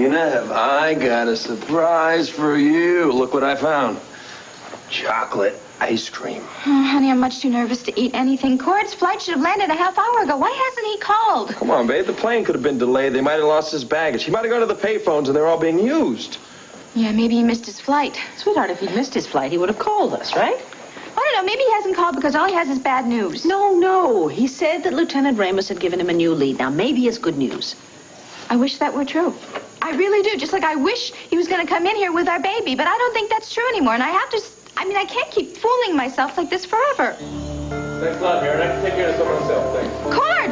Tina, have I got a surprise for you. Look what I found. Chocolate ice cream. Oh, honey, I'm much too nervous to eat anything. Cord's flight should have landed a half hour ago. Why hasn't he called? Come on, babe. The plane could have been delayed. They might have lost his baggage. He might have gone to the payphones and they're all being used. Yeah, maybe he missed his flight. Sweetheart, if he'd missed his flight, he would have called us, right? I don't know. Maybe he hasn't called because all he has is bad news. No. He said that Lieutenant Ramos had given him a new lead. Now, maybe it's good news. I wish that were true. I really do. Just like I wish he was going to come in here with our baby. But I don't think that's true anymore. And I have to... I can't keep fooling myself like this forever. Thanks a lot, Mary. I can take care of someone else. Thanks. Cord!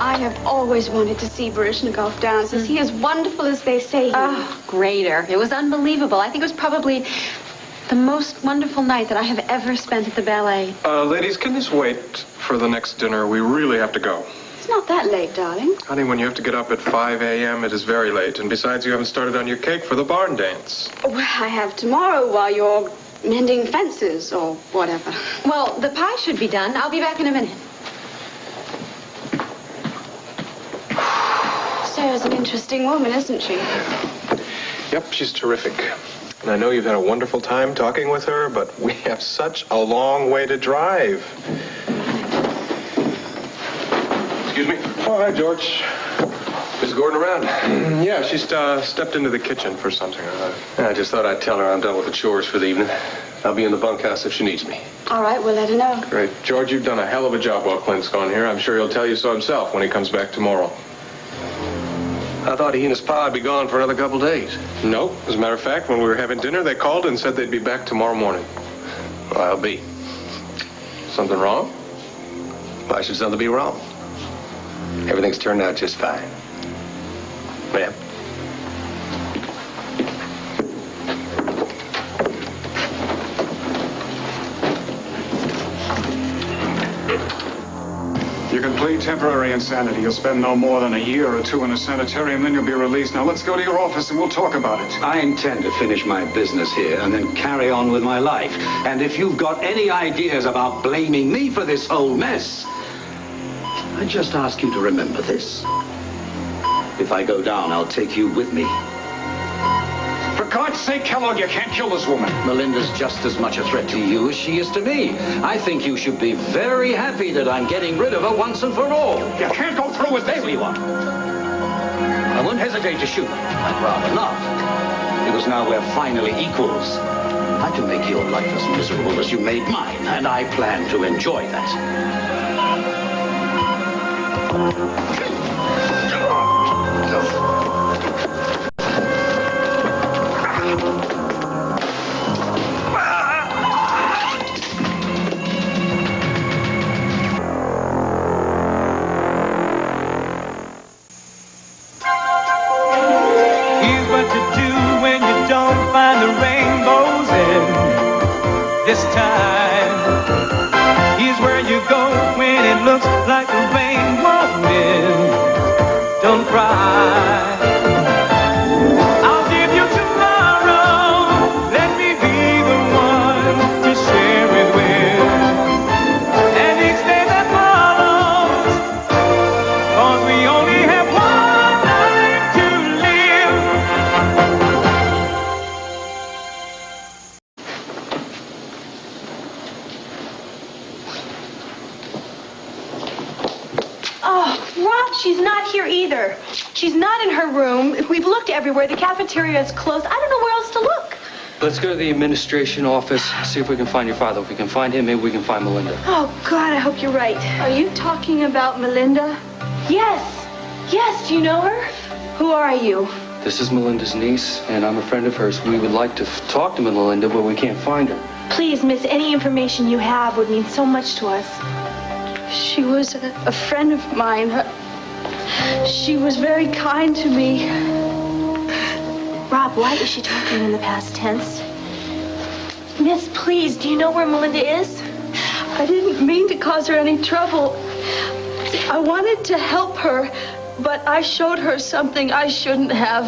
I have always wanted to see Baryshnikov dance. Is he as wonderful as they say he is? Oh, greater. It was unbelievable. I think it was probably the most wonderful night that I have ever spent at the ballet. Ladies, can this wait for the next dinner? We really have to go. It's not that late, darling. Honey, when you have to get up at 5 a.m., it is very late. And besides, you haven't started on your cake for the barn dance. Well, I have tomorrow while you're mending fences or whatever. Well, the pie should be done. I'll be back in a minute. Sarah's an interesting woman, isn't she? Yep, she's terrific. And I know you've had a wonderful time talking with her, but we have such a long way to drive. Excuse me? Oh, hi, George. Is Gordon around? Yeah, she stepped into the kitchen for something. I just thought I'd tell her I'm done with the chores for the evening. I'll be in the bunkhouse if she needs me. All right, we'll let her know. Great. George, you've done a hell of a job while Clint's gone here. I'm sure he'll tell you so himself when he comes back tomorrow. I thought he and his pa would be gone for another couple days. No. As a matter of fact, when we were having dinner, they called and said they'd be back tomorrow morning. Well, I'll be. Something wrong? Why should something be wrong? Everything's turned out just fine. Ma'am? You can plead temporary insanity. You'll spend no more than a year or two in a sanitarium, then you'll be released. Now, let's go to your office and we'll talk about it. I intend to finish my business here and then carry on with my life. And if you've got any ideas about blaming me for this whole mess, I just ask you to remember this. If I go down, I'll take you with me. For God's sake, Kellogg, you can't kill this woman. Melinda's just as much a threat to you as she is to me. I think you should be very happy that I'm getting rid of her once and for all. You can't go through with this. There you are. I won't hesitate to shoot. I'd rather not. Because now we're finally equals. I can make your life as miserable as you made mine, and I plan to enjoy that. This time, here's where you go when it looks like the rain won't end. Don't cry. I'll give you tomorrow. Let me be the one to share it with. And each day that follows, 'cause we only have one life to live. She's not here either. She's not in her room. We've looked everywhere. The cafeteria is closed. I don't know where else to look. Let's go to the administration office, see if we can find your father. If we can find him, maybe we can find Melinda. Oh, God, I hope you're right. Are you talking about Melinda? Yes. Yes, do you know her? Who are you? This is Melinda's niece, and I'm a friend of hers. We would like to talk to Melinda, but we can't find her. Please, miss, any information you have would mean so much to us. She was a friend of mine. She was very kind to me. Rob, why is she talking in the past tense? Miss, please, do you know where Melinda is? I didn't mean to cause her any trouble. I wanted to help her, but I showed her something I shouldn't have.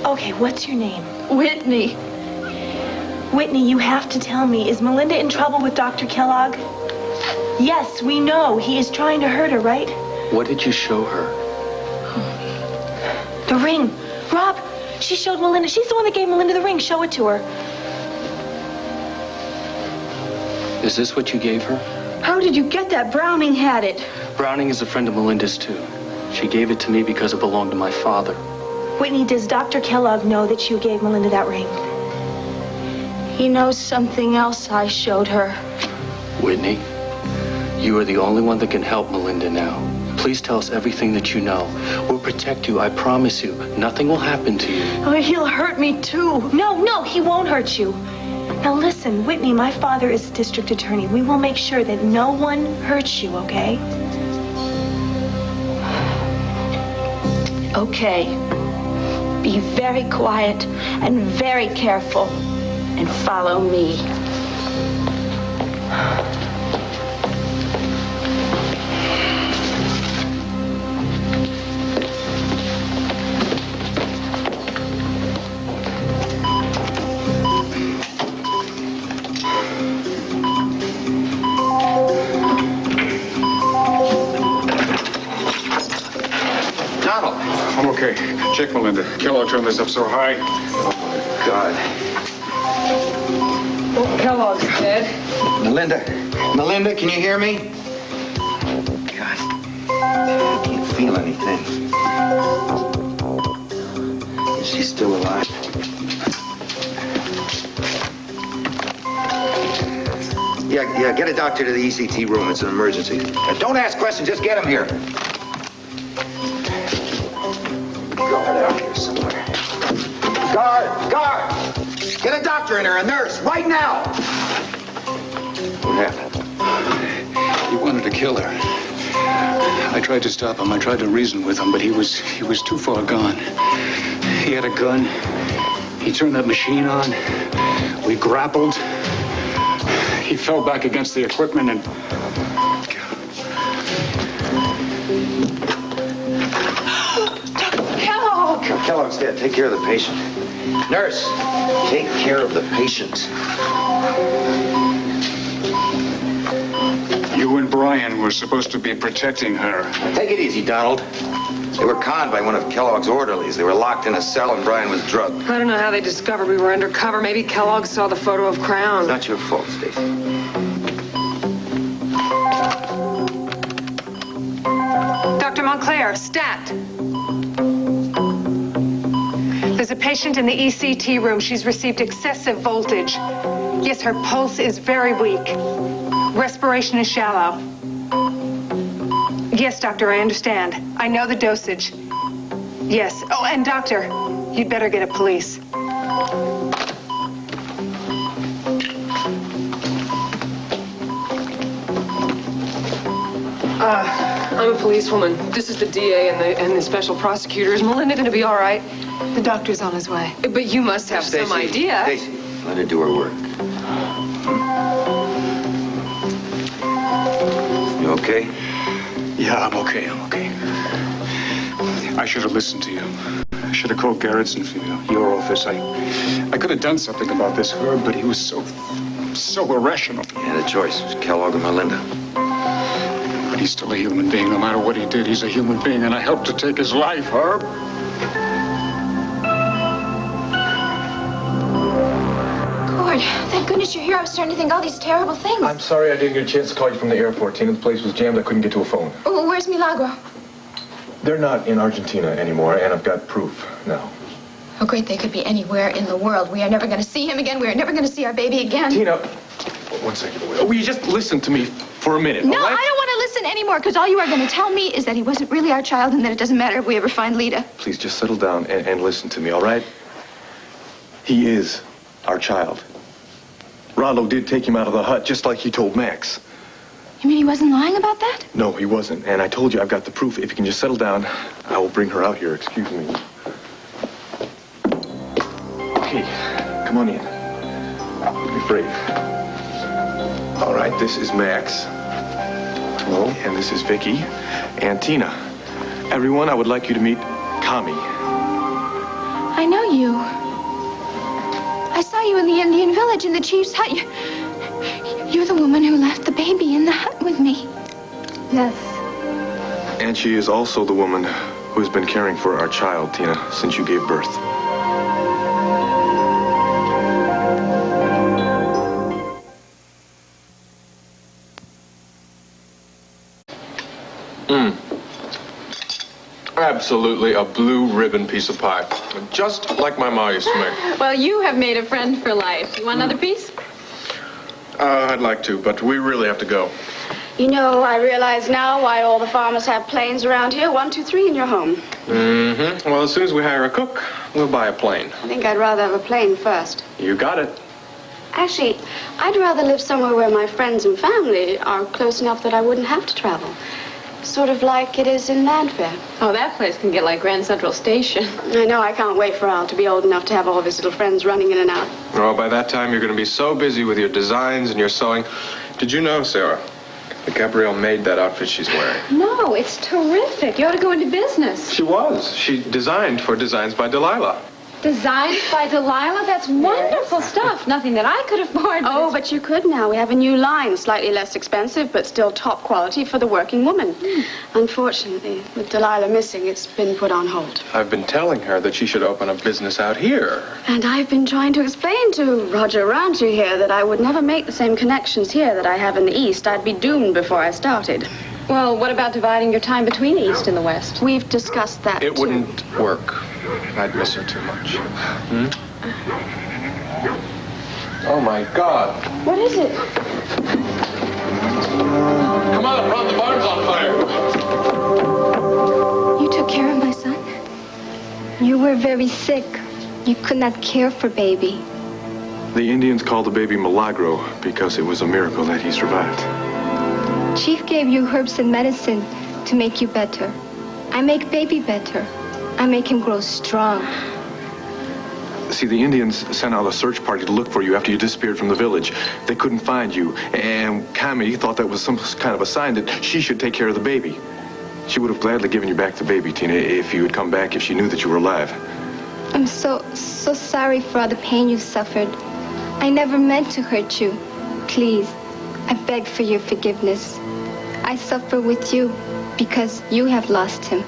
Okay, what's your name? Whitney. Whitney, you have to tell me, is Melinda in trouble with Dr. Kellogg? Yes, we know. He is trying to hurt her, right? What did you show her? ring. Rob, she showed Melinda. She's the one that gave Melinda the ring. Show it to her. Is this what you gave her? How did you get that? Browning had it. Browning is a friend of Melinda's, too. She gave it to me because it belonged to my father. Whitney, does Dr. Kellogg know that you gave Melinda that ring? He knows something else I showed her. Whitney, you are the only one that can help Melinda now. Please tell us everything that you know. We'll protect you, I promise you. Nothing will happen to you. Oh, he'll hurt me, too. No, he won't hurt you. Now, listen, Whitney, my father is district attorney. We will make sure that no one hurts you, okay? Okay. Be very quiet and very careful and follow me. I'm okay. Check Melinda. Kellogg turned this up so high. Oh, God. Oh, Kellogg's dead. Melinda, can you hear me? God, I can't feel anything. Is she still alive? Yeah, get a doctor to the ECT room. It's an emergency. Don't ask questions, just get him here. Guard out here somewhere. Guard! Get a doctor in there, a nurse, right now! What happened? He wanted to kill her. I tried to stop him. I tried to reason with him, but he was too far gone. He had a gun. He turned that machine on. We grappled. He fell back against the equipment and... Kellogg's dead. Take care of the patient. Nurse, take care of the patient. You and Brian were supposed to be protecting her. Take it easy, Donald. They were conned by one of Kellogg's orderlies. They were locked in a cell and Brian was drugged. I don't know how they discovered we were undercover. Maybe Kellogg saw the photo of Crown. Not your fault, Stacy. Dr. Montclair, stat. There's a patient in the ECT room. She's received excessive voltage. Yes, her pulse is very weak. Respiration is shallow. Yes, doctor, I understand. I know the dosage. Yes. Oh, and doctor, you'd better get a police. I'm a policewoman. This is the DA and the special prosecutor. Is Melinda going to be all right? The doctor's on his way. But you must have some idea. Stacy, let her do her work. You okay? Yeah, I'm okay. I should have listened to you. I should have called Garrettson for your office. I could have done something about this Herb, but he was so irrational. He had a choice. It was Kellogg or Melinda. But he's still a human being. No matter what he did, he's a human being, and I helped to take his life, Herb. Thank goodness you're here. I was starting to think all these terrible things. I'm sorry I didn't get a chance to call you from the airport, Tina. The place was jammed. I couldn't get to a phone. Oh, where's Milagro? They're not in Argentina anymore, and I've got proof now. Oh, great. They could be anywhere in the world. We are never going to see him again. We are never going to see our baby again. Tina, 1 second. Will you just listen to me for a minute? No, all right? I don't want to listen anymore, because all you are going to tell me is that he wasn't really our child and that it doesn't matter if we ever find Lita. Please, just settle down and listen to me, all right? He is our child. Rollo did take him out of the hut, just like he told Max. You mean he wasn't lying about that? No, he wasn't. And I told you I've got the proof. If you can just settle down, I will bring her out here. Excuse me. Okay, come on in. Be brave. All right, this is Max. Hello. And this is Viki. And Tina. Everyone, I would like you to meet Tommy. I know you. I saw you in the Indian village in the chief's hut. You're the woman who left the baby in the hut with me. Yes. And she is also the woman who's been caring for our child, Tina, since you gave birth. Absolutely a blue ribbon piece of pie. Just like my ma used to make. Well, you have made a friend for life. You want another piece? I'd like to, but we really have to go. You know, I realize now why all the farmers have planes around here. 1, 2, 3 in your home. Mm-hmm. Well, as soon as we hire a cook, we'll buy a plane. I think I'd rather have a plane first. You got it. Actually, I'd rather live somewhere where my friends and family are close enough that I wouldn't have to travel. Sort of like it is in Llanview. Oh, that place can get like Grand Central Station. I know. I can't wait for Al to be old enough to have all of his little friends running in and out. Oh, by that time, you're going to be so busy with your designs and your sewing. Did you know, Sarah, that Gabrielle made that outfit she's wearing? No, it's terrific. You ought to go into business. She was. She designed for Designs by Delilah. Designed by Delilah? That's wonderful stuff. Nothing that I could afford. Oh, but you could now. We have a new line, slightly less expensive, but still top quality for the working woman. Unfortunately, with Delilah missing, it's been put on hold. I've been telling her that she should open a business out here. And I've been trying to explain to Roger around you here that I would never make the same connections here that I have in the East. I'd be doomed before I started. Well, what about dividing your time between the East and the West? We've discussed that, It wouldn't work. I'd miss her too much. Oh, my God. What is it? Come on, Ron, the barn's on fire. You took care of my son? You were very sick. You could not care for baby. The Indians called the baby Milagro because it was a miracle that he survived. Chief gave you herbs and medicine to make you better. I make baby better. I make him grow strong. See, the Indians sent out a search party to look for you after you disappeared from the village. They couldn't find you, and Kami thought that was some kind of a sign that she should take care of the baby. She would have gladly given you back the baby, Tina, if you had come back, if she knew that you were alive. I'm so sorry for all the pain you suffered. I never meant to hurt you. Please, I beg for your forgiveness. I suffer with you because you have lost him.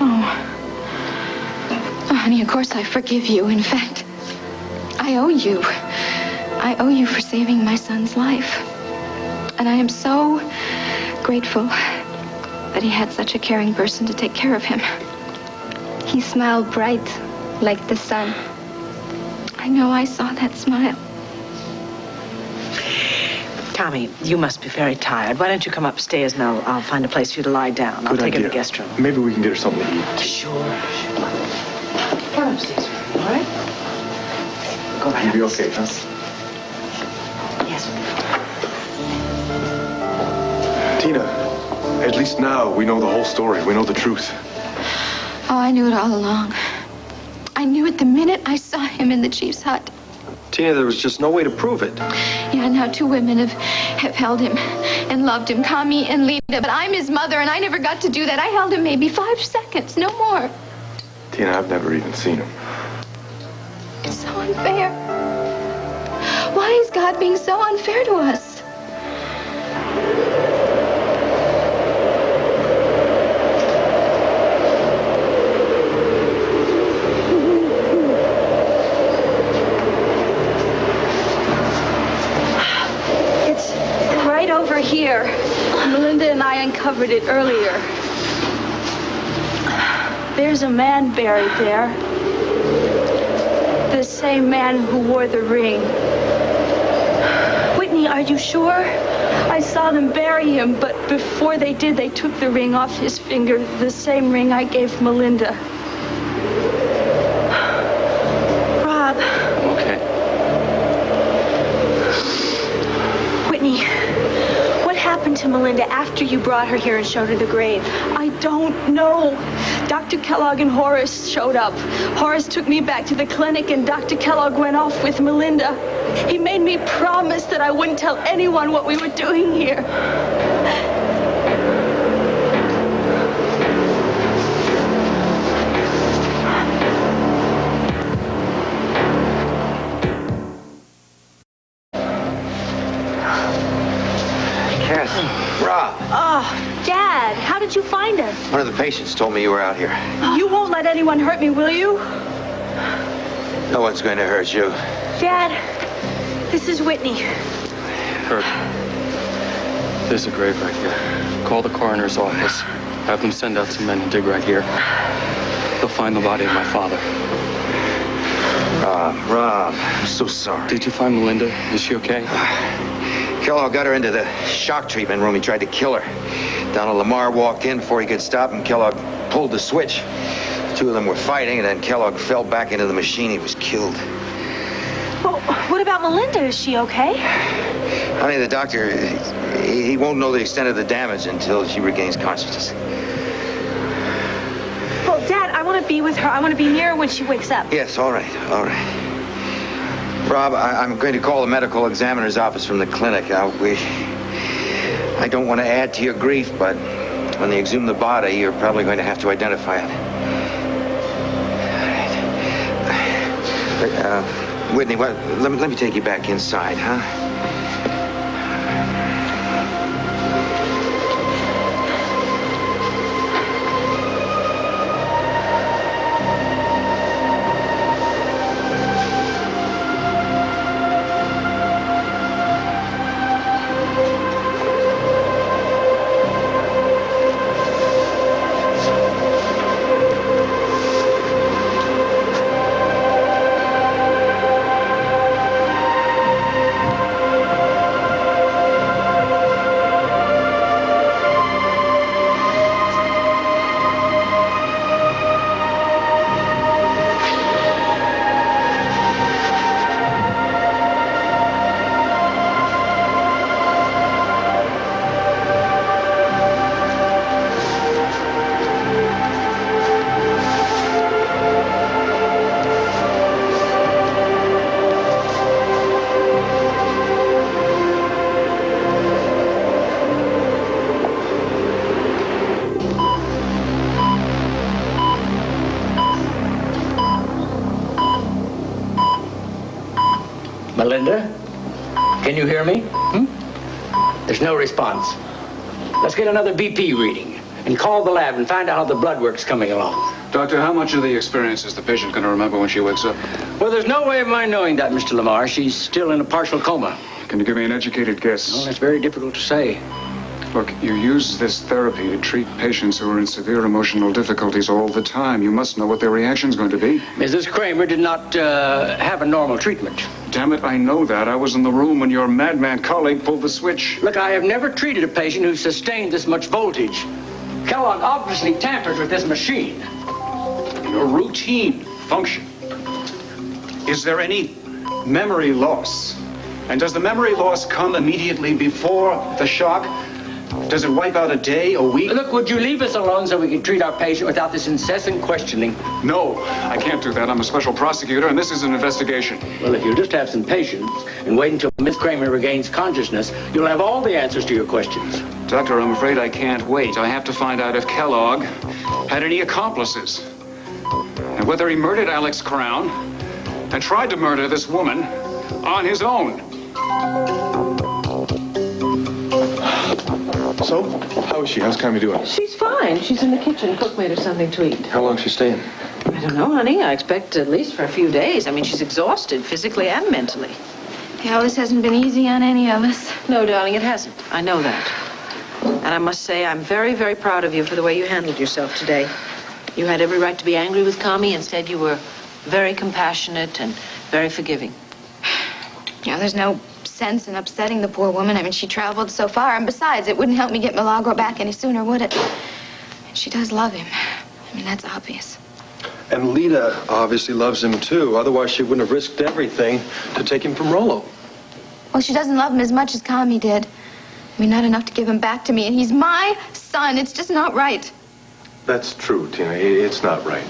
Oh, honey, of course I forgive you. In fact, I owe you. I owe you for saving my son's life. And I am so grateful that he had such a caring person to take care of him. He smiled bright like the sun. I know I saw that smile. Tommy, you must be very tired. Why don't you come upstairs and I'll find a place for you to lie down. I'll Good take her to idea. the guest room. Maybe we can get her something to eat. Sure. Come upstairs, all right? Go right You'll be upstairs. okay, huh? Yes. Tina, at least now we know the whole story. We know the truth. Oh, I knew it all along. I knew it the minute I saw him in the chief's hut. Tina, there was just no way to prove it. Yeah, now 2 women have held him and loved him, Kami and Lita. But I'm his mother, and I never got to do that. I held him maybe 5 seconds, no more. Tina, I've never even seen him. It's so unfair. Why is God being so unfair to us? Over here. Melinda and I uncovered it earlier. There's a man buried there. The same man who wore the ring. Whitney, are you sure? I saw them bury him, but before they did, they took the ring off his finger, the same ring I gave Melinda. Rob. Okay. Whitney, what happened to Melinda after you brought her here and showed her the grave? I don't know. Dr. Kellogg and Horace showed up. Horace took me back to the clinic, and Dr. Kellogg went off with Melinda. He made me promise that I wouldn't tell anyone what we were doing here. Rob. Oh, Dad, how did did you find us? One of the patients told me you were out here. You won't let anyone hurt me, will you? No one's going to hurt you. Dad, this is Whitney. Herb, there's a grave right here. Call the coroner's office. Have them send out some men and dig right here. They'll find the body of my father. Rob, I'm so sorry. Did you find Melinda? Is she okay? Kellogg got her into the shock treatment room. He tried to kill her. Donald Lamar walked in before he could stop him. Kellogg pulled the switch. The two of them were fighting, and then Kellogg fell back into the machine. He was killed. Well, what about Melinda? Is she okay? Honey, the doctor, he won't know the extent of the damage until she regains consciousness. Well, Dad, I want to be with her. I want to be near her when she wakes up. Yes, all right. Rob, I'm going to call the medical examiner's office from the clinic. I don't want to add to your grief, but when they exhume the body, you're probably going to have to identify it. All right. Whitney, let me take you back inside, huh? Melinda? Can you hear me? There's no response. Let's get another BP reading and call the lab and find out how the blood work's coming along. Doctor, how much of the experience is the patient going to remember when she wakes up? Well, there's no way of my knowing that, Mr. Lamar. She's still in a partial coma. Can you give me an educated guess? Well, that's very difficult to say. Look, you use this therapy to treat patients who are in severe emotional difficulties all the time. You must know what their reaction's going to be. Mrs. Kramer did not have a normal treatment. Damn it, I know that. I was in the room when your madman colleague pulled the switch. Look, I have never treated a patient who sustained this much voltage. Kellogg obviously tampered with this machine. Your routine function. Is there any memory loss? And does the memory loss come immediately before the shock? Does it wipe out a day, a week? Look, would you leave us alone so we can treat our patient without this incessant questioning? No, I can't do that. I'm a special prosecutor, and this is an investigation. Well, if you'll just have some patience and wait until Miss Kramer regains consciousness, you'll have all the answers to your questions. Doctor, I'm afraid I can't wait. I have to find out if Kellogg had any accomplices. And whether he murdered Alex Crown and tried to murder this woman on his own. So, how is she? How's Tommy doing? She's fine. She's in the kitchen. Cook made her something to eat. How long is she staying? I don't know, honey. I expect at least for a few days. I mean, she's exhausted physically and mentally. Yeah, this hasn't been easy on any of us. No, darling, it hasn't. I know that. And I must say, I'm very, very proud of you for the way you handled yourself today. You had every right to be angry with Tommy. Instead, you were very compassionate and very forgiving. You know, there's no sense in upsetting the poor woman. I mean, she traveled so far, and besides, it wouldn't help me get Milagro back any sooner, would it? She does love him. I mean, that's obvious. And Lita obviously loves him, too. Otherwise, she wouldn't have risked everything to take him from Rollo. Well, she doesn't love him as much as Kami did. I mean, not enough to give him back to me, and he's my son. It's just not right. That's true, Tina. It's not right.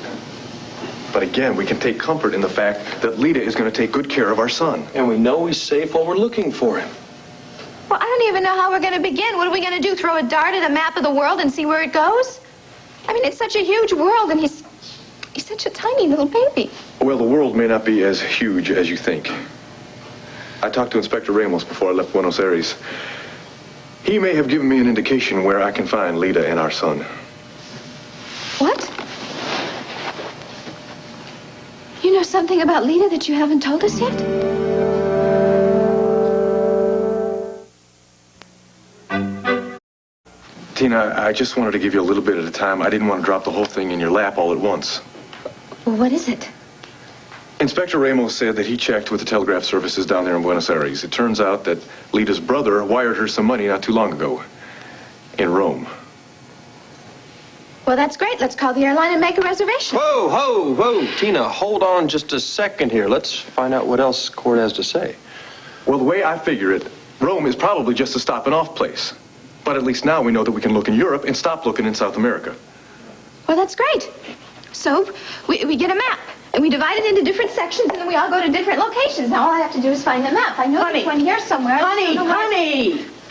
But again, we can take comfort in the fact that Lita is going to take good care of our son. And we know he's safe while we're looking for him. Well, I don't even know how we're going to begin. What are we going to do, throw a dart at a map of the world and see where it goes? I mean, it's such a huge world, and he's such a tiny little baby. Well, the world may not be as huge as you think. I talked to Inspector Ramos before I left Buenos Aires. He may have given me an indication where I can find Lita and our son. What? You know something about Lita that you haven't told us yet? Tina, I just wanted to give you a little bit at a time. I didn't want to drop the whole thing in your lap all at once. Well, what is it? Inspector Ramos said that he checked with the telegraph services down there in Buenos Aires. It turns out that Lita's brother wired her some money not too long ago. In Rome. Well, that's great. Let's call the airline and make a reservation. Whoa, whoa, whoa. Tina, hold on just a second here. Let's find out what else Court has to say. Well, the way I figure it, Rome is probably just a stopping-off place. But at least now we know that we can look in Europe and stop looking in South America. Well, that's great. So, we get a map, and we divide it into different sections, and then we all go to different locations. Now, all I have to do is find the map. I know there's one here somewhere. Honey,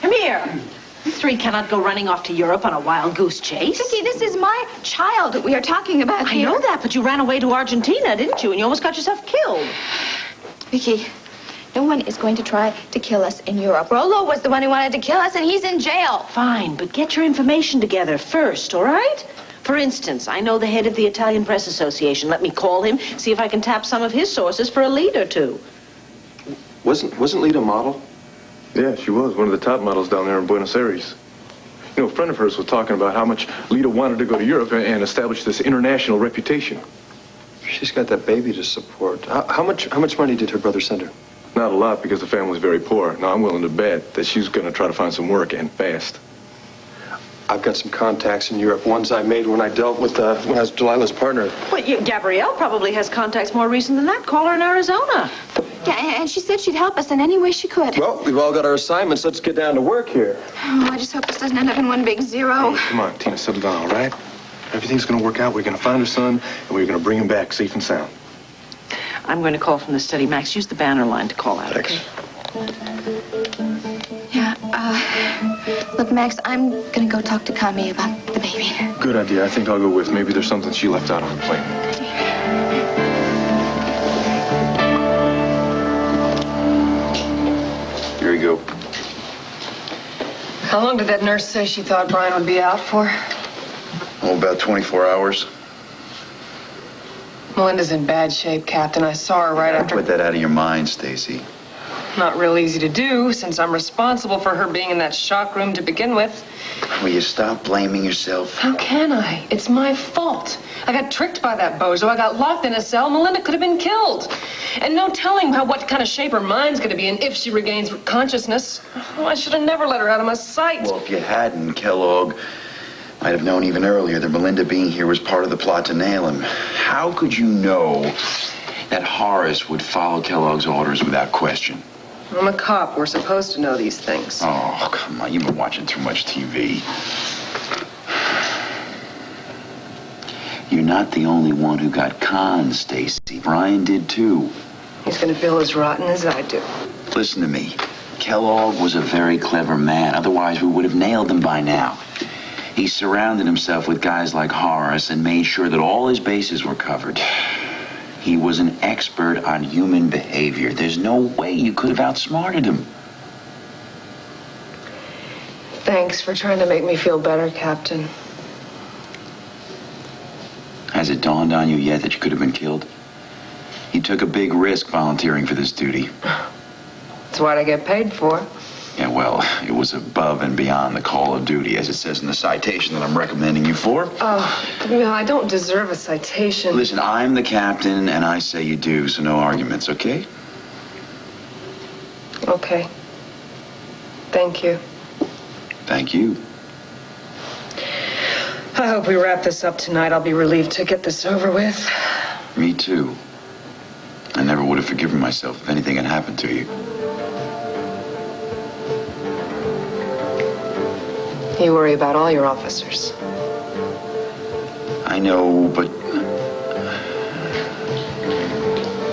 come here. You three cannot go running off to Europe on a wild goose chase. Viki, this is my child that we are talking about here. I know that, but you ran away to Argentina, didn't you? And you almost got yourself killed. Viki, no one is going to try to kill us in Europe. Rollo was the one who wanted to kill us, and he's in jail. Fine, but get your information together first, all right? For instance, I know the head of the Italian Press Association. Let me call him, see if I can tap some of his sources for a lead or two. Wasn't Lita a model? Yeah, she was one of the top models down there in Buenos Aires. You know, a friend of hers was talking about how much Lita wanted to go to Europe and establish this international reputation. She's got that baby to support. How much money did her brother send her? Not a lot, because the family was very poor. Now, I'm willing to bet that she's going to try to find some work, and fast. I've got some contacts in Europe, ones I made when I dealt with, when I was Delilah's partner. Well, Gabrielle probably has contacts more recent than that. Call her in Arizona. Yeah, and she said she'd help us in any way she could. Well, we've all got our assignments. Let's get down to work here. Oh, I just hope this doesn't end up in one big zero. Hey, come on, Tina, settle down, all right? Everything's going to work out. We're going to find her son, and we're going to bring him back safe and sound. I'm going to call from the study. Max, use the banner line to call out, Thanks. okay? Yeah, look, Max, I'm going to go talk to Kami about the baby. Good idea. I think I'll go with. Maybe there's something she left out on the plane. Here you go. How long did that nurse say she thought Brian would be out for? Oh, about 24 hours. Melinda's in bad shape, Captain. I saw her right after... Put that out of your mind, Stacy. Not real easy to do, since I'm responsible for her being in that shock room to begin with. Will you stop blaming yourself? How can I? It's my fault. I got tricked by that bozo. I got locked in a cell. Melinda could have been killed. And no telling what kind of shape her mind's going to be in if she regains consciousness. Oh, I should have never let her out of my sight. Well, if you hadn't, Kellogg might have known even earlier that Melinda being here was part of the plot to nail him. How could you know that Horace would follow Kellogg's orders without question? I'm a cop. We're supposed to know these things. Oh, come on. You've been watching too much TV. You're not the only one who got conned, Stacy. Brian did, too. He's going to feel as rotten as I do. Listen to me. Kellogg was a very clever man. Otherwise, we would have nailed him by now. He surrounded himself with guys like Horace and made sure that all his bases were covered. He was an expert on human behavior. There's no way you could have outsmarted him. Thanks for trying to make me feel better, Captain. Has it dawned on you yet that you could have been killed? You took a big risk volunteering for this duty. That's what I get paid for. Yeah, well, it was above and beyond the call of duty, as it says in the citation that I'm recommending you for. Oh, no, I don't deserve a citation. Listen, I'm the captain, and I say you do, so no arguments, okay? Okay. Thank you. Thank you. I hope we wrap this up tonight. I'll be relieved to get this over with. Me too. I never would have forgiven myself if anything had happened to you. You worry about all your officers. I know, but...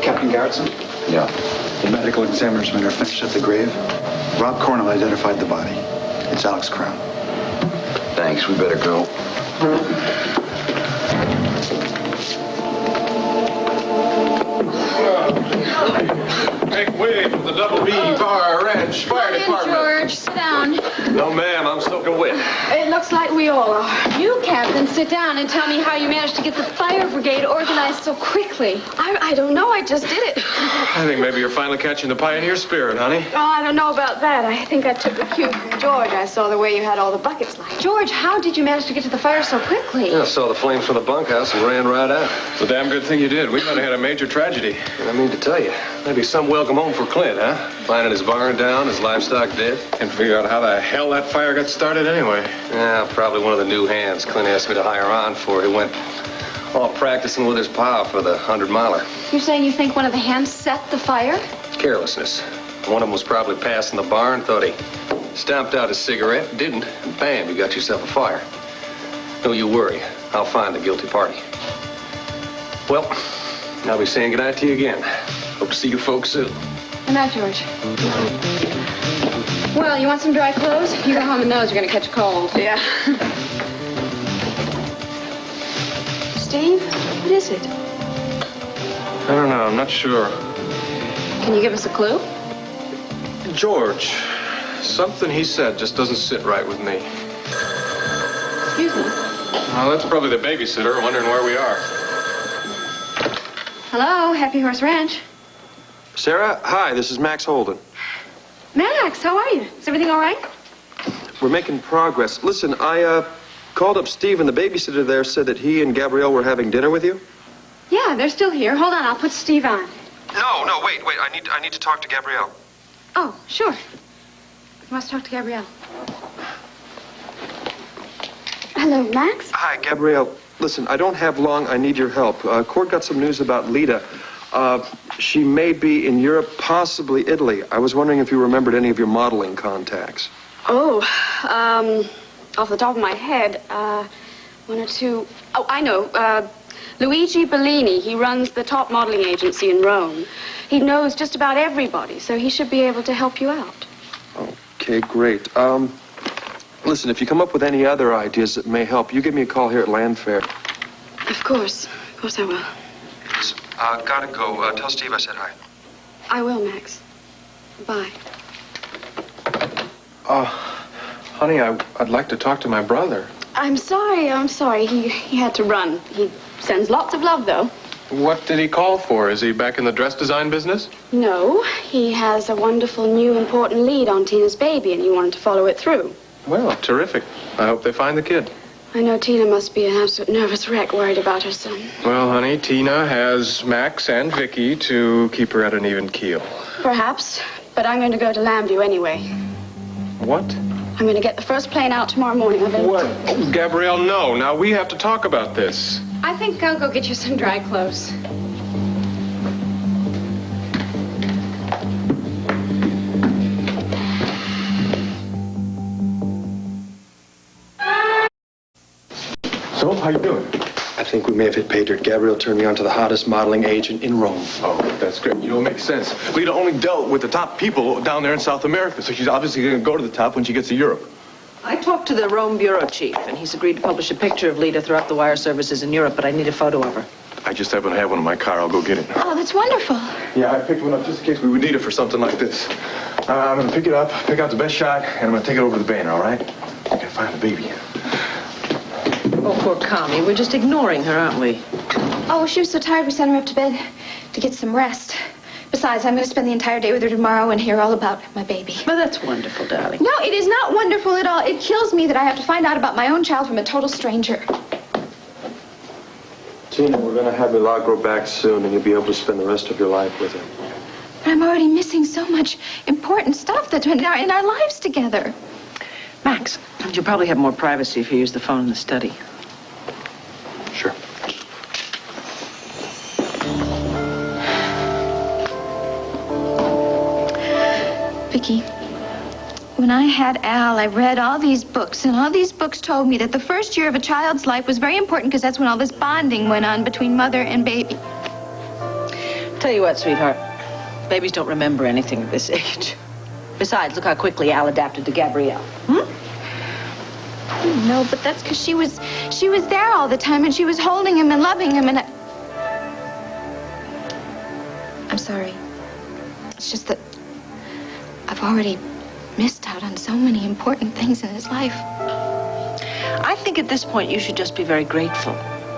Captain Garrettson? Yeah. The medical examiner's men are finished at the grave. Rob Cornell identified the body. It's Alex Crown. Thanks, we better go. Make way for the Double B Bar Ranch George, fire department. George, sit down. No, ma'am, I'm soaking wet. It looks like we all are. You, Captain, sit down and tell me how you managed to get the fire brigade organized so quickly. I don't know. I just did it. I think maybe you're finally catching the pioneer spirit, honey. Oh, I don't know about that. I think I took the cue from George. I saw the way you had all the buckets lined. George, how did you manage to get to the fire so quickly? Yeah, I saw the flames from the bunkhouse and ran right out. It's a damn good thing you did. We might have had a major tragedy. And I mean to tell you, maybe some welcome home for Clint, huh? Finding his barn down, his livestock dead. And figure out how the hell that fire got started anyway. Yeah, probably one of the new hands Clint asked me to hire on for. He went all practicing with his pa for the 100-miler. You're saying you think one of the hands set the fire? Carelessness. One of them was probably passing the barn, thought he stomped out his cigarette, didn't, and bam, you got yourself a fire. Don't you worry. I'll find the guilty party. Well, I'll be saying goodnight to you again. Hope to see you folks soon. Good night, George. Well, you want some dry clothes? You go home and those, you're going to catch a cold. Yeah. Steve, what is it? I don't know. I'm not sure. Can you give us a clue? George, something he said just doesn't sit right with me. Excuse me. Well, that's probably the babysitter wondering where we are. Hello, Happy Horse Ranch. Sarah, hi, this is Max Holden. Max, how are you? Is everything all right? We're making progress. Listen, I called up Steve, and the babysitter there said that he and Gabrielle were having dinner with you. Yeah, they're still here. Hold on, I'll put Steve on. No, wait. I need to talk to Gabrielle. Oh, sure. You must talk to Gabrielle. Hello, Max. Hi, Gabrielle. Listen, I don't have long. I need your help. Court got some news about Lita. She may be in Europe, possibly Italy. I was wondering if you remembered any of your modeling contacts. Oh, off the top of my head, one or two. Oh, I know. Luigi Bellini. He runs the top modeling agency in Rome. He knows just about everybody, so he should be able to help you out. Okay, great. Listen, if you come up with any other ideas that may help, you give me a call here at Llanview. Of course I will. Gotta go. Tell Steve I said hi. I will, Max. Bye. Honey, I'd like to talk to my brother. I'm sorry. He had to run. He sends lots of love, though. What did he call for? Is he back in the dress design business? No, he has a wonderful new important lead on Tina's baby, and he wanted to follow it through. Well, terrific. I hope they find the kid. I know Tina must be an absolute nervous wreck worried about her son. Well, honey, Tina has Max and Viki to keep her at an even keel. Perhaps, but I'm going to go to Llanview anyway. What? I'm going to get the first plane out tomorrow morning. What? Oh, Gabrielle, no. Now, we have to talk about this. I think I'll go get you some dry clothes. So, how you doing? I think we may have hit pay dirt. Gabrielle turned me on to the hottest modeling agent in Rome. Oh, that's great. You know, it makes sense. Lita only dealt with the top people down there in South America, so she's obviously going to go to the top when she gets to Europe. I talked to the Rome bureau chief, and he's agreed to publish a picture of Lita throughout the wire services in Europe, but I need a photo of her. I just happen to have one in my car. I'll go get it. Oh, that's wonderful. Yeah, I picked one up just in case we would need it for something like this. I'm going to pick it up, pick out the best shot, and I'm going to take it over to the banner, all right? I got to find the baby. Oh, poor Connie. We're just ignoring her, aren't we? Oh, she was so tired we sent her up to bed to get some rest. Besides, I'm going to spend the entire day with her tomorrow and hear all about my baby. Well, that's wonderful, darling. No, it is not wonderful at all. It kills me that I have to find out about my own child from a total stranger. Tina, we're going to have Milagro back soon, and you'll be able to spend the rest of your life with him. But I'm already missing so much important stuff that's in our lives together. Max, you'll probably have more privacy if you use the phone in the study. Sure. Viki, when I had Al, I read all these books, and all these books told me that the first year of a child's life was very important because that's when all this bonding went on between mother and baby. Tell you what, sweetheart, babies don't remember anything at this age. Besides, look how quickly Al adapted to Gabrielle. No, but that's because she was there all the time, and she was holding him and loving him, and I'm sorry. It's just that I've already missed out on so many important things in his life. I think at this point you should just be very grateful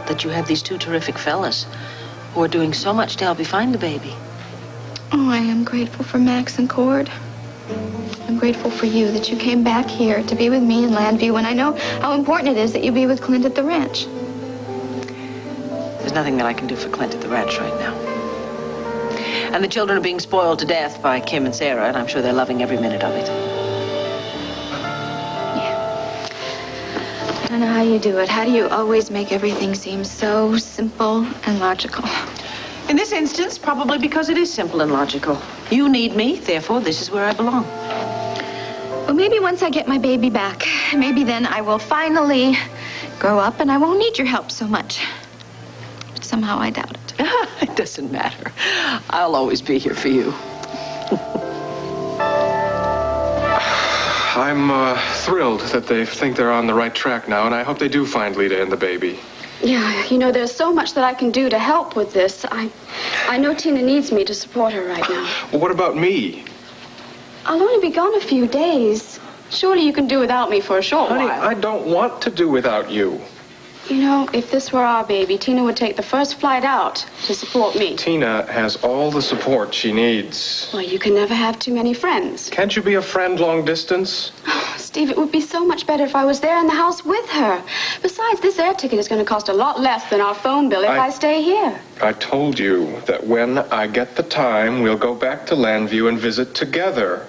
that you have these two terrific fellas who are doing so much to help you find the baby. Oh, I am grateful for Max and Cord. I'm grateful for you that you came back here to be with me in Llanview, and I know how important it is that you be with Clint at the ranch. There's nothing that I can do for Clint at the ranch right now. And the children are being spoiled to death by Kim and Sarah, and I'm sure they're loving every minute of it. I don't know how you do it. How do you always make everything seem so simple and logical? In this instance, probably because it is simple and logical. You need me, therefore this is where I belong. Well, maybe once I get my baby back, maybe then I will finally grow up and I won't need your help so much. But somehow I doubt it. It doesn't matter. I'll always be here for you. I'm thrilled that they think they're on the right track now, and I hope they do find Lita and the baby. Yeah, you know, there's so much that I can do to help with this. I know Tina needs me to support her right now. Well, what about me? I'll only be gone a few days. Surely you can do without me for a short while. Honey, I don't want to do without you. You know, if this were our baby, Tina would take the first flight out to support me. Tina has all the support she needs. Well, you can never have too many friends. Can't you be a friend long distance? Oh, Steve, it would be so much better if I was there in the house with her. Besides, this air ticket is going to cost a lot less than our phone bill if I stay here. I told you that when I get the time, we'll go back to Llanview and visit together.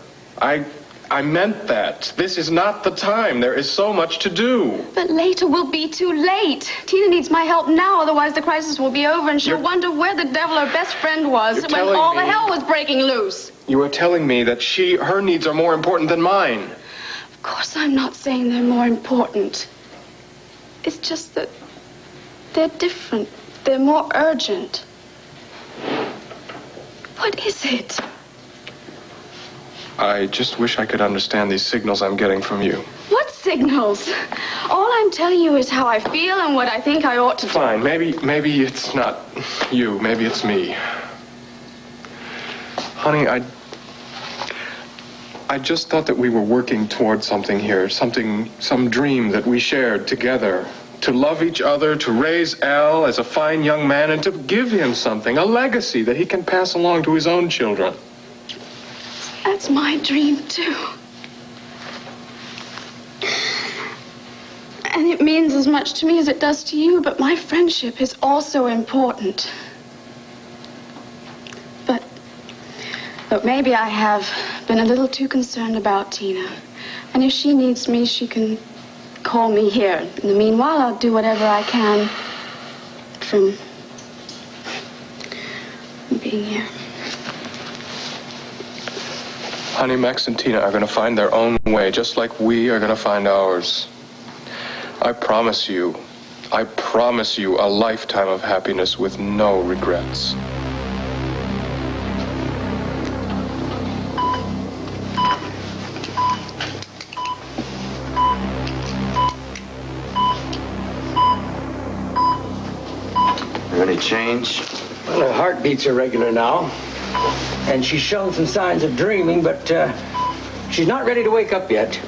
I meant that. This is not the time. There is so much to do. But later will be too late. Tina needs my help now, otherwise the crisis will be over and she'll wonder where the devil her best friend was when all the hell was breaking loose. You are telling me that her needs are more important than mine. Of course I'm not saying they're more important. It's just that they're different. They're more urgent. What is it? I just wish I could understand these signals I'm getting from you. What signals? All I'm telling you is how I feel and what I think I ought to do. Fine, maybe it's not you. Maybe it's me. Honey, I just thought that we were working towards something here, some dream that we shared together. To love each other, to raise Al as a fine young man, and to give him something, a legacy that he can pass along to his own children. That's my dream, too. And it means as much to me as it does to you, but my friendship is also important. But maybe I have been a little too concerned about Tina. And if she needs me, she can call me here. In the meanwhile, I'll do whatever I can from being here. Honey, Max and Tina are going to find their own way, just like we are going to find ours. I promise you a lifetime of happiness with no regrets. Any change? Well, her heartbeat's irregular now. And she's shown some signs of dreaming, but she's not ready to wake up yet.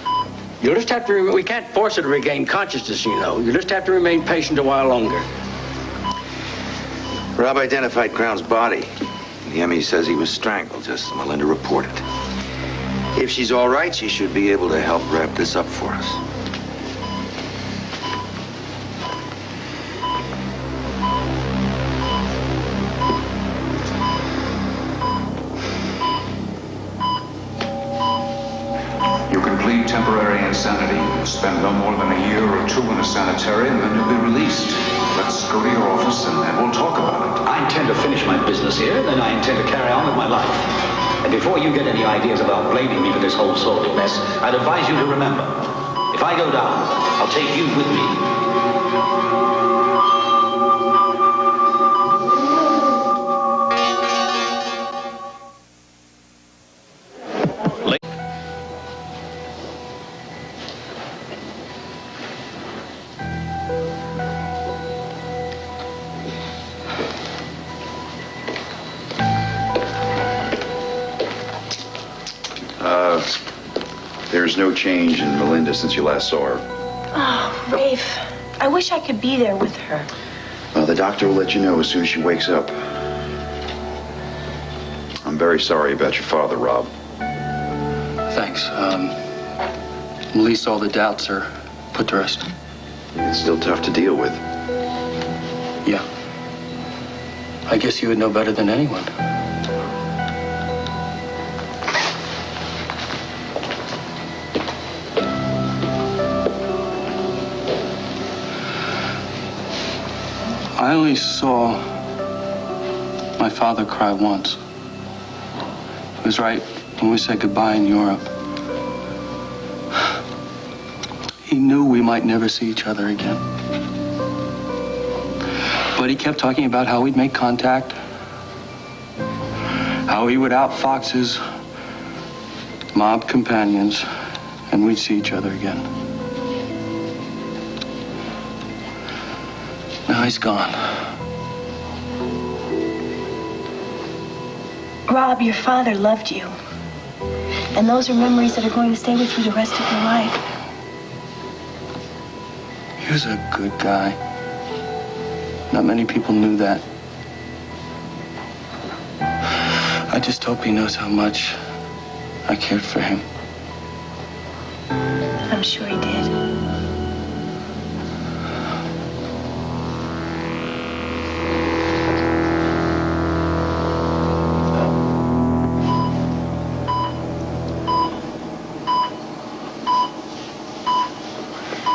You'll just have to, we can't force her to regain consciousness, you know. You'll just have to remain patient a while longer. Rob identified Crown's body. The ME says he was strangled, just as Melinda reported. If she's all right, she should be able to help wrap this up for us. Temporary insanity. Spend no more than a year or two in a sanitarium, and then you'll be released. Let's go to your office and we'll talk about it. I intend to finish my business here, then I intend to carry on with my life. And before you get any ideas about blaming me for this whole sort of mess, I'd advise you to remember, if I go down, I'll take you with me. there's no change in Melinda since you last saw her. Oh, Rafe, I wish I could be there with her. Well, the doctor will let you know as soon as she wakes up. I'm very sorry about your father, Rob. Thanks. At least all the doubts are put to rest. It's still tough to deal with. Yeah. I guess you would know better than anyone. I only saw my father cry once. It was right when we said goodbye in Europe. He knew we might never see each other again. But he kept talking about how we'd make contact, how he would outfox his mob companions, and we'd see each other again. Now he's gone. Rob, your father loved you. And those are memories that are going to stay with you the rest of your life. He was a good guy. Not many people knew that. I just hope he knows how much I cared for him. I'm sure he did.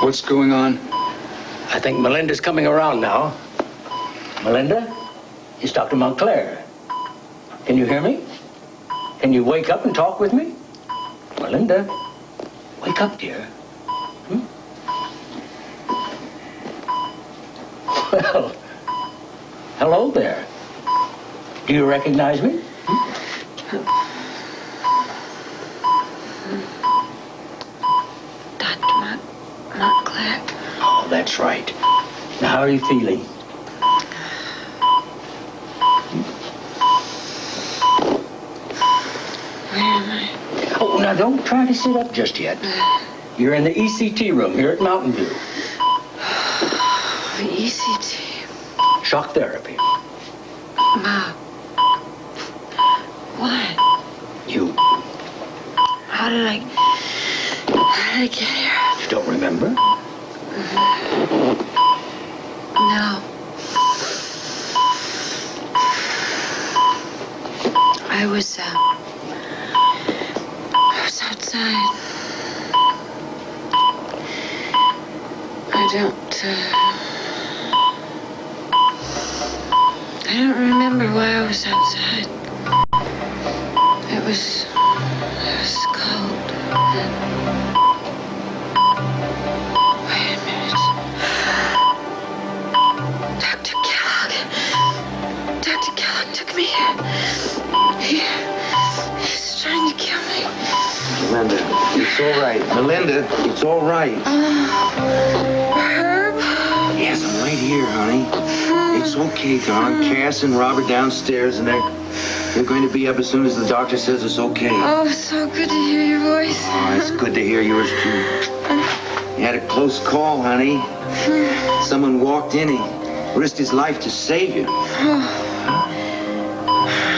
What's going on? I think Melinda's coming around now. Melinda, it's Dr. Montclair. Can you hear me? Can you wake up and talk with me? Melinda, wake up, dear. Well, hello there. Do you recognize me? Montclair. Oh, that's right. Now, how are you feeling? Where am I? Oh, now don't try to sit up just yet. You're in the ECT room here at Mountain View. ECT. Shock therapy. Ma. What? You. How did I get here? You don't remember? No. I was outside. I don't remember why I was outside. It was cold. Wait a minute. Dr. Kellogg took me here. He's trying to kill me. Melinda, it's all right. Melinda, it's all right. Herb? Yes, I'm right here, honey. It's okay, darling. Cass and Robert downstairs, and they're going to be up as soon as the doctor says it's okay. Oh, it's so good to hear your voice. Oh, it's good to hear yours, too. You had a close call, honey. Someone walked in. He risked his life to save you. Oh,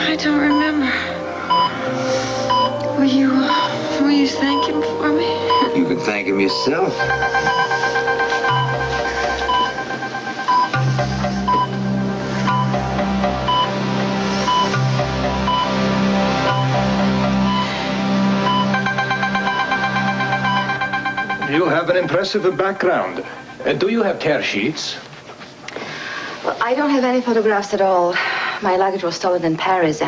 I don't remember. Will you thank him for me? You can thank him yourself. You have an impressive background. Do you have tear sheets? Well, I don't have any photographs at all. My luggage was stolen in Paris,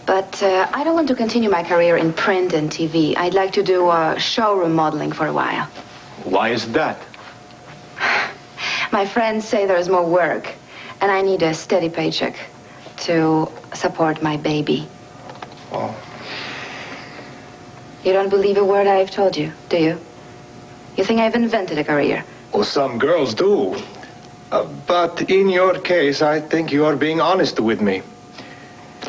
but I don't want to continue my career in print and TV. I'd like to do showroom modeling for a while. Why is that? My friends say there's more work, and I need a steady paycheck to support my baby. Oh. You don't believe a word I've told you, do you? You think I've invented a career? Well, some girls do. But in your case, I think you are being honest with me.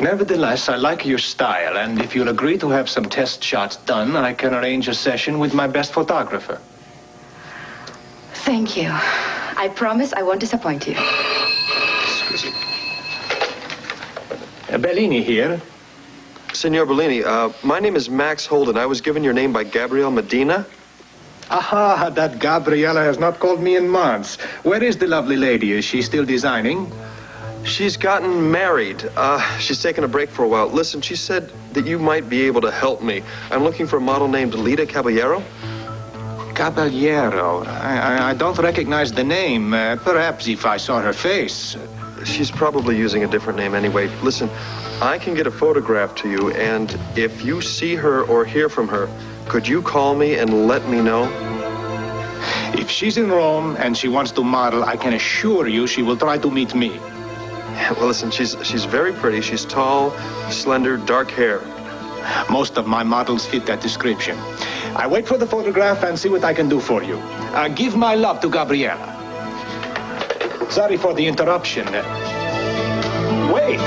Nevertheless, I like your style, and if you'll agree to have some test shots done, I can arrange a session with my best photographer. Thank you. I promise I won't disappoint you. Bellini here. Signor Bellini, my name is Max Holden. I was given your name by Gabrielle Medina. Aha, that Gabriella has not called me in months. Where is the lovely lady? Is she still designing? She's gotten married. She's taken a break for a while. Listen, she said that you might be able to help me. I'm looking for a model named Loyita Caballero. Caballero? I don't recognize the name. Perhaps if I saw her face. She's probably using a different name anyway. Listen, I can get a photograph to you, and if you see her or hear from her, could you call me and let me know? If she's in Rome and she wants to model, I can assure you she will try to meet me. Well, listen, she's very pretty. She's tall, slender, dark hair. Most of my models fit that description. I wait for the photograph and see what I can do for you. Give my love to Gabriella. Sorry for the interruption. Wait!